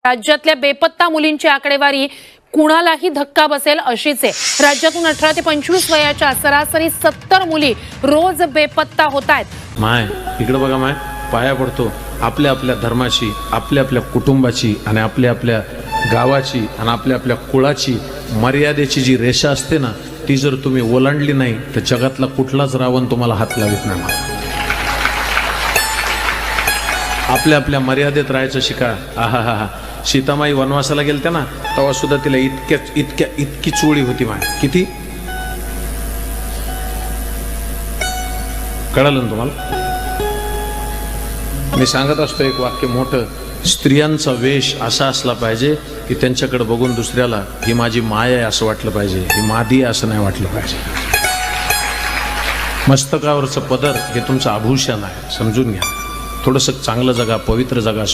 राज्यातल्या बेपत्ता मुलींची आकडेवारी कुणालाही धक्का बसेल अशीच आहे। राज्यातून 18 ते 25 वयाच्या सरासरी 70 मुली रोज बेपत्ता होत आहेत। माय इकडे बघा, माय पाया पडतो, आपल्या आपल्या धर्माची, आपल्या आपल्या कुटुंबाची आणि आपल्या आपल्या गावाची आणि आपल्या आपल्या कुळाची मर्यादेची जी रेषा असते ना, ती जर तुम्ही ओलांडली नाही तर जगातला कुठलाच रावण तुम्हाला हात लावित नाही। आपल्या आपल्या मर्यादेत राहायचं शिका। आहा हा हा, सीतामाई वनवासाला गेलत्या ना, तेव्हा सुद्धा तिला इतकी चोळी होती माय, किती कळलं ना तुम्हाला? मी सांगत असतो एक वाक्य मोठं, स्त्रियांचा वेश असा असला पाहिजे की त्यांच्याकडे बघून दुसऱ्याला ही माझी माय आहे असं वाटलं पाहिजे, ही मादी आहे असं नाही वाटलं पाहिजे। मस्तकावरचं पदर हे तुमचं आभूषण आहे, समजून घ्या। थोडंसं चांगलं जगा, पवित्र जगा।